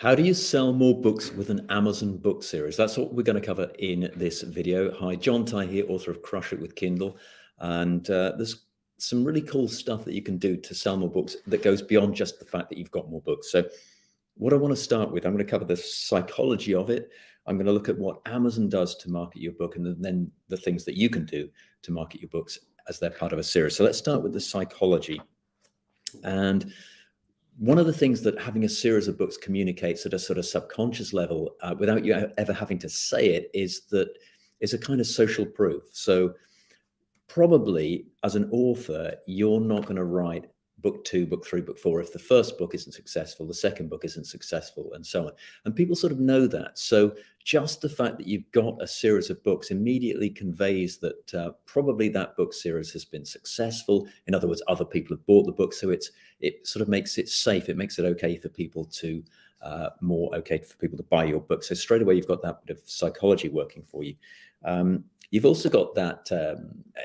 How do you sell more books with an Amazon book series? That's what we're going to cover in this video. Hi, John Ty here, author of Crush It with Kindle. And there's some really cool stuff that you can do to sell more books that goes beyond just the fact that you've got more books. So what I want to start with, I'm going to cover the psychology of it. I'm going to look at what Amazon does to market your book, and then the things that you can do to market your books as they're part of a series. So let's start with the psychology. And one of the things that having a series of books communicates at a sort of subconscious level, without you ever having to say it, is that it's a kind of social proof. So probably as an author, you're not going to write book 2, book 3, book 4 if the first book isn't successful, the second book isn't successful, and so on. And people sort of know that. So just the fact that you've got a series of books immediately conveys that probably that book series has been successful. In other words, other people have bought the book, so it sort of makes it safe. It makes it okay for people to more okay for people to buy your book. So straight away, you've got that bit of psychology working for you. You've also got that,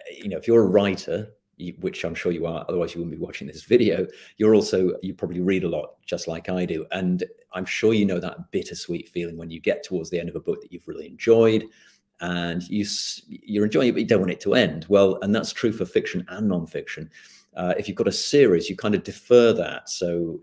if you're a writer, which I'm sure you are, otherwise you wouldn't be watching this video, you probably read a lot, just like I do. And I'm sure you know that bittersweet feeling when you get towards the end of a book that you've really enjoyed, and you're enjoying it, but you don't want it to end. Well, and that's true for fiction and nonfiction. If you've got a series, you kind of defer that. So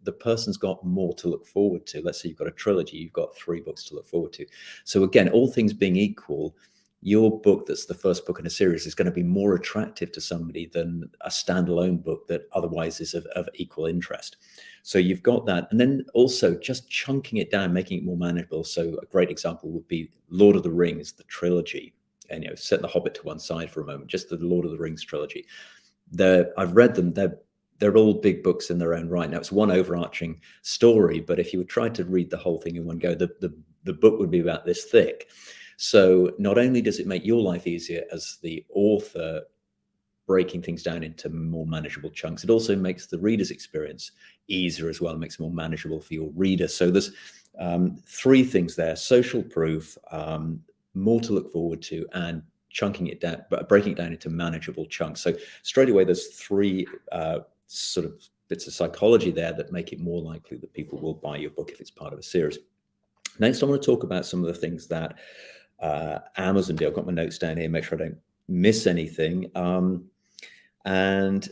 the person's got more to look forward to. Let's say you've got a trilogy, you've got 3 books to look forward to. So again, all things being equal, your book that's the first book in a series is going to be more attractive to somebody than a standalone book that otherwise is of equal interest. So you've got that. And then also just chunking it down, making it more manageable. So a great example would be Lord of the Rings, the trilogy. And set The Hobbit to one side for a moment, just the Lord of the Rings trilogy. I've read them. They're all big books in their own right. Now, it's one overarching story, but if you would try to read the whole thing in one go, the book would be about this thick. So not only does it make your life easier as the author, breaking things down into more manageable chunks, it also makes the reader's experience easier as well. It makes it more manageable for your reader. So there's 3 things there: social proof, more to look forward to, and chunking it down, but breaking it down into manageable chunks. So straight away, there's 3 sort of bits of psychology there that make it more likely that people will buy your book if it's part of a series. Next, I want to talk about some of the things that Amazon do. I've got my notes down here, make sure I don't miss anything. And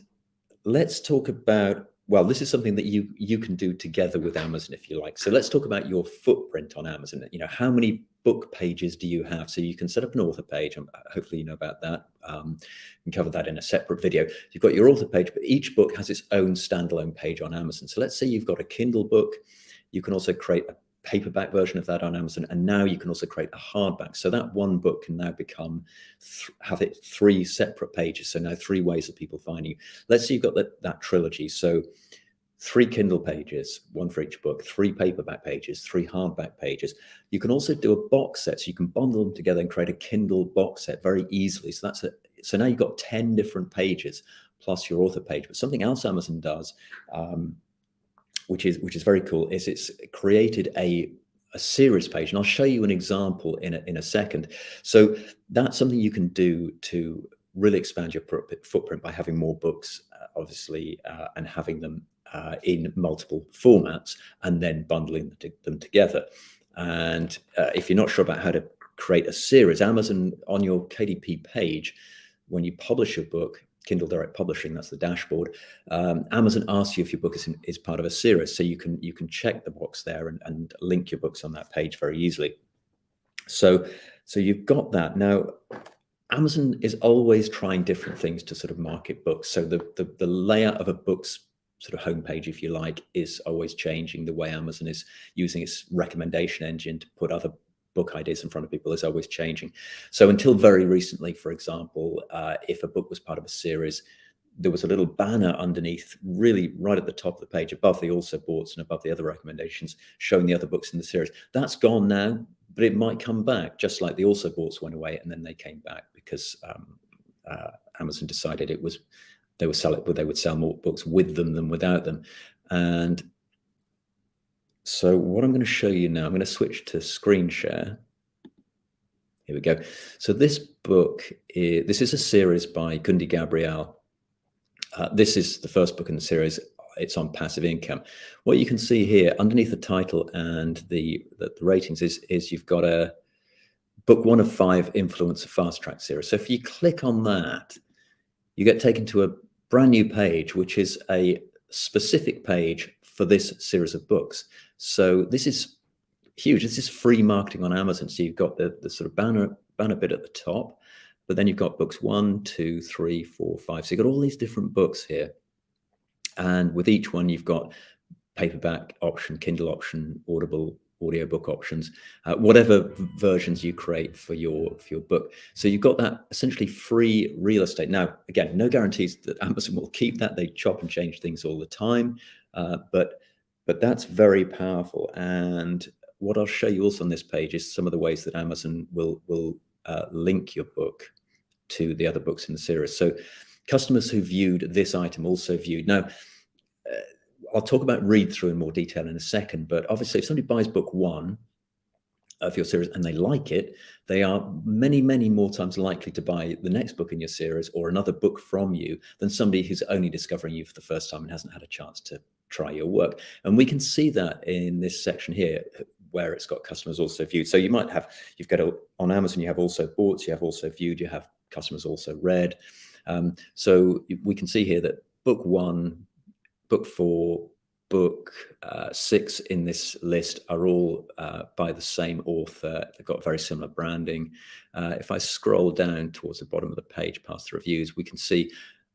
let's talk about, well, this is something that you can do together with Amazon if you like. So let's talk about your footprint on Amazon. How many book pages do you have? So you can set up an author page, and hopefully you know about that. We can cover that in a separate video. You've got your author page, but each book has its own standalone page on Amazon. So let's say you've got a Kindle book. You can also create a paperback version of that on Amazon, and now you can also create a hardback. So that one book can now become have it 3 separate pages. So now 3 ways of people finding you. Let's say you've got that trilogy. So 3 Kindle pages, 1 for each book, 3 paperback pages, 3 hardback pages. You can also do a box set, so you can bundle them together and create a Kindle box set very easily. So now you've got 10 different pages plus your author page. But something else Amazon does, which is very cool, is it's created a series page, and I'll show you an example in a second. So that's something you can do to really expand your footprint by having more books, obviously, and having them in multiple formats, and then bundling them together. And if you're not sure about how to create a series, Amazon, on your KDP page, when you publish your book, Kindle Direct Publishing, that's the dashboard, Amazon asks you if your book is part of a series. So you can check the box there and link your books on that page very easily. So you've got that. Now, Amazon is always trying different things to sort of market books. So the layout of a book's sort of homepage, if you like, is always changing. The way Amazon is using its recommendation engine to put other book ideas in front of people is always changing. So until very recently, for example, if a book was part of a series, there was a little banner underneath, really right at the top of the page, above the also boughts and above the other recommendations, showing the other books in the series. That's gone now, but it might come back, just like the also boughts went away and then they came back because Amazon decided they would sell more books with them than without them. And so what I'm going to show you now, I'm going to switch to screen share. Here we go. So this book, this is a series by Gundi Gabriel. This is the first book in the series. it's on passive income. What you can see here underneath the title and the ratings is you've got a book 1 of 5 influencer fast track series. So if you click on that, you get taken to a brand new page, which is a specific page for this series of books. So this is huge. This is free marketing on Amazon. So you've got the sort of banner bit at the top, but then you've got books 1, 2, 3, 4, 5. So you've got all these different books here. And with each one, you've got paperback option, Kindle option, Audible, audiobook options, whatever versions you create for your book. So you've got that essentially free real estate. Now, again, no guarantees that Amazon will keep that. They chop and change things all the time, but that's very powerful. And what I'll show you also on this page is some of the ways that Amazon will link your book to the other books in the series. So customers who viewed this item also viewed. Now, I'll talk about read through in more detail in a second, but obviously if somebody buys book 1 of your series and they like it, they are many, many more times likely to buy the next book in your series or another book from you than somebody who's only discovering you for the first time and hasn't had a chance to try your work. And we can see that in this section here, where it's got customers also viewed. So you might have, you've got on Amazon, you have also bought, you have also viewed, you have customers also read. So we can see here that book 1, book 4, book 6 in this list are all by the same author. They've got very similar branding. If I scroll down towards the bottom of the page past the reviews, we can see,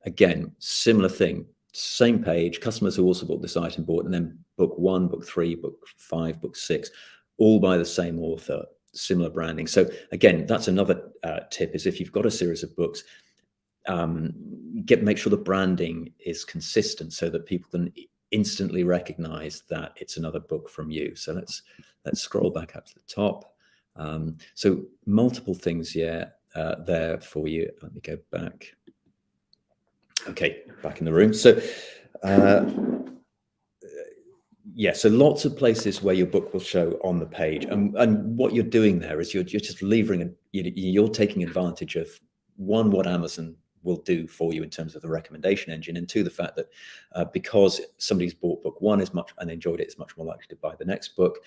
again, similar thing, same page, customers who also bought this item bought, and then book 1, book 3, book 5, book 6, all by the same author, similar branding. So again, that's another tip, is if you've got a series of books, make sure the branding is consistent so that people can instantly recognize that it's another book from you. So let's scroll back up to the top. So multiple things here there for you. Let me go back. Okay, back in the room. So yeah, so lots of places where your book will show on the page, and what you're doing there is you're just levering, you're taking advantage of, one, what Amazon will do for you in terms of the recommendation engine, and two, the fact that because somebody's bought book 1 as much and enjoyed it, is much more likely to buy the next book.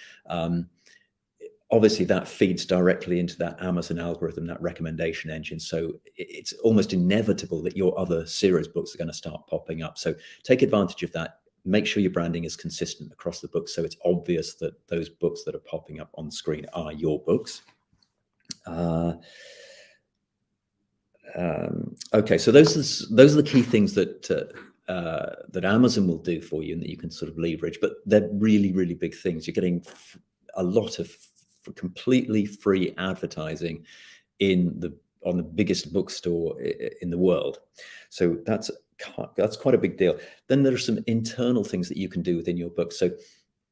Obviously that feeds directly into that Amazon algorithm, that recommendation engine. So it's almost inevitable that your other series books are going to start popping up. So take advantage of that. Make sure your branding is consistent across the book, so it's obvious that those books that are popping up on screen are your books. Okay, so those are the key things that that Amazon will do for you and that you can sort of leverage, but they're really, really big things. You're getting a lot of completely free advertising on the biggest bookstore in the world. So that's quite a big deal. Then there are some internal things that you can do within your book. So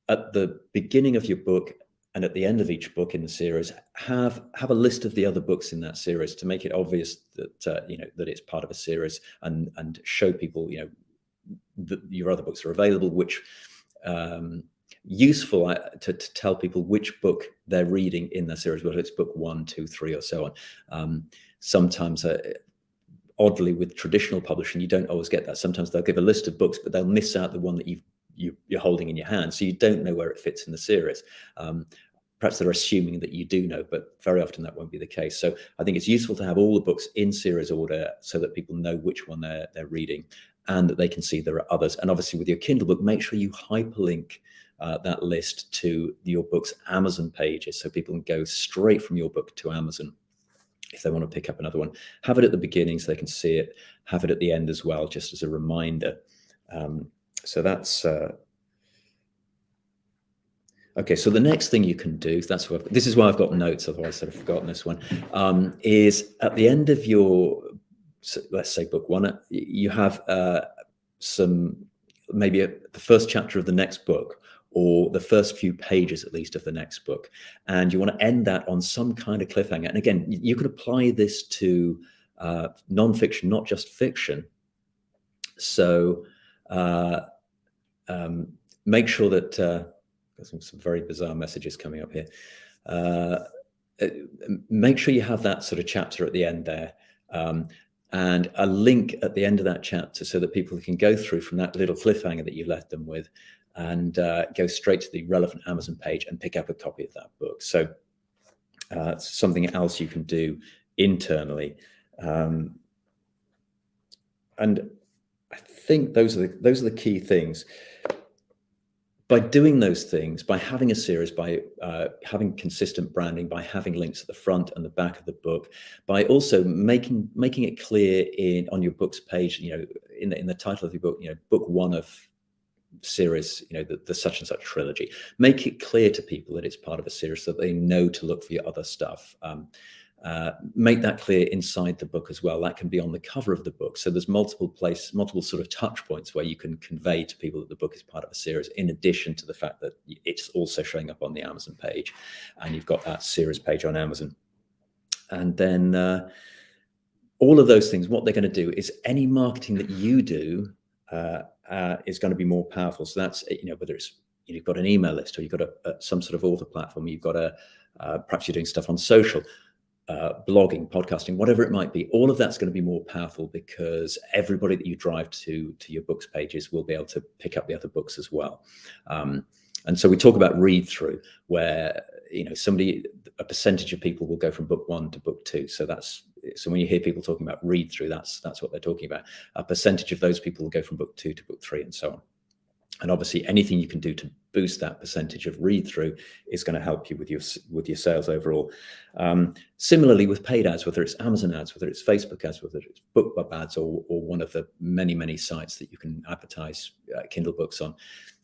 at the beginning of your book and at the end of each book in the series, have a list of the other books in that series to make it obvious that that it's part of a series, and show people that your other books are available, which useful to tell people which book they're reading in the series, whether it's book 1, 2, 3, or so on. Sometimes oddly, with traditional publishing, you don't always get that. Sometimes they'll give a list of books, but they'll miss out the one that you're holding in your hand, so you don't know where it fits in the series. Perhaps they're assuming that you do know, but very often that won't be the case. So I think it's useful to have all the books in series order so that people know which one they're reading, and that they can see there are others. And obviously with your Kindle book, make sure you hyperlink that list to your book's Amazon pages, so people can go straight from your book to Amazon if they want to pick up another one. Have it at the beginning so they can see it. Have it at the end as well, just as a reminder. So that's okay. So the next thing you can do, this is why I've got notes, otherwise I'd have forgotten this one, is at the end of your, let's say book 1, you have maybe the first chapter of the next book, or the first few pages at least of the next book, and you want to end that on some kind of cliffhanger. And again, you could apply this to non-fiction, not just fiction. So make sure that there's some very bizarre messages coming up here. Make sure you have that sort of chapter at the end there, and a link at the end of that chapter so that people can go through from that little cliffhanger that you left them with and go straight to the relevant Amazon page and pick up a copy of that book. So it's something else you can do internally. And I think those are the key things. By doing those things, by having a series, by having consistent branding, by having links at the front and the back of the book, by also making it clear on your book's page, in the title of your book, book one of series, the such and such trilogy. Make it clear to people that it's part of a series so that they know to look for your other stuff. Make that clear inside the book as well. That can be on the cover of the book. So there's multiple sort of touch points where you can convey to people that the book is part of a series, in addition to the fact that it's also showing up on the Amazon page, and you've got that series page on Amazon. And then all of those things, what they're going to do is any marketing that you do is going to be more powerful. So that's, whether it's you've got an email list, or you've got some sort of author platform, you've got perhaps you're doing stuff on social, blogging, podcasting, whatever it might be, all of that's going to be more powerful because everybody that you drive to your books pages will be able to pick up the other books as well. And so we talk about read through, where a percentage of people will go from book one to book two. So when you hear people talking about read through, that's what they're talking about. A percentage of those people will go from book two to book three, and so on. And obviously, anything you can do to boost that percentage of read through is going to help you with your sales overall. Similarly, with paid ads, whether it's Amazon ads, whether it's Facebook ads, whether it's BookBub ads, or one of the many sites that you can advertise Kindle books on,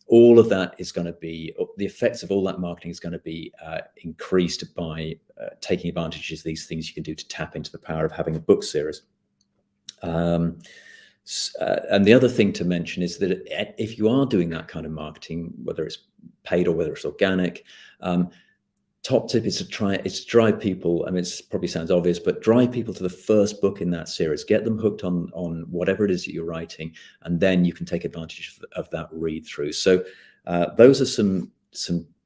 all of that is going to be, the effects of all that marketing is going to be increased by taking advantage of these things you can do to tap into the power of having a book series. And the other thing to mention is that if you are doing that kind of marketing, whether it's paid or whether it's organic, top tip is to drive people. I mean, it probably sounds obvious, but drive people to the first book in that series. Get them hooked on whatever it is that you're writing, and then you can take advantage of that read through. So those are some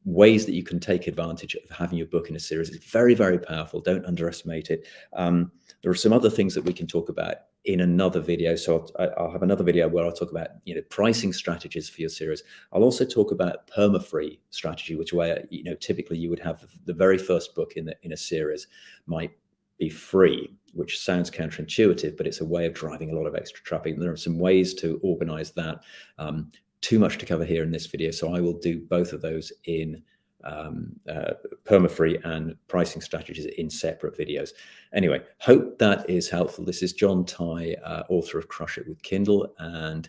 ways that you can take advantage of having your book in a series. It's very, very powerful. Don't underestimate it. There are some other things that we can talk about in another video. So I'll have another video where I'll talk about pricing strategies for your series. I'll also talk about perma-free strategy, which where typically you would have the very first book in a series might be free, which sounds counterintuitive, but it's a way of driving a lot of extra traffic. And there are some ways to organize that. Too much to cover here in this video, so I will do both of those in perma-free and pricing strategies in separate videos. Anyway, hope that is helpful. This is John Tighe, author of Crush It with Kindle, and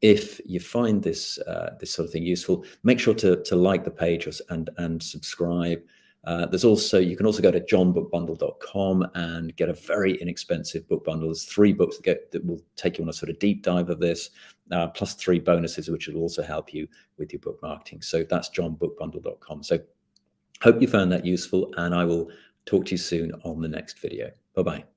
if you find this sort of thing useful, make sure to like the page and subscribe. You can also go to johnbookbundle.com and get a very inexpensive book bundle. There's 3 books that will take you on a sort of deep dive of this, plus 3 bonuses, which will also help you with your book marketing. So that's johnbookbundle.com. So hope you found that useful, and I will talk to you soon on the next video. Bye-bye.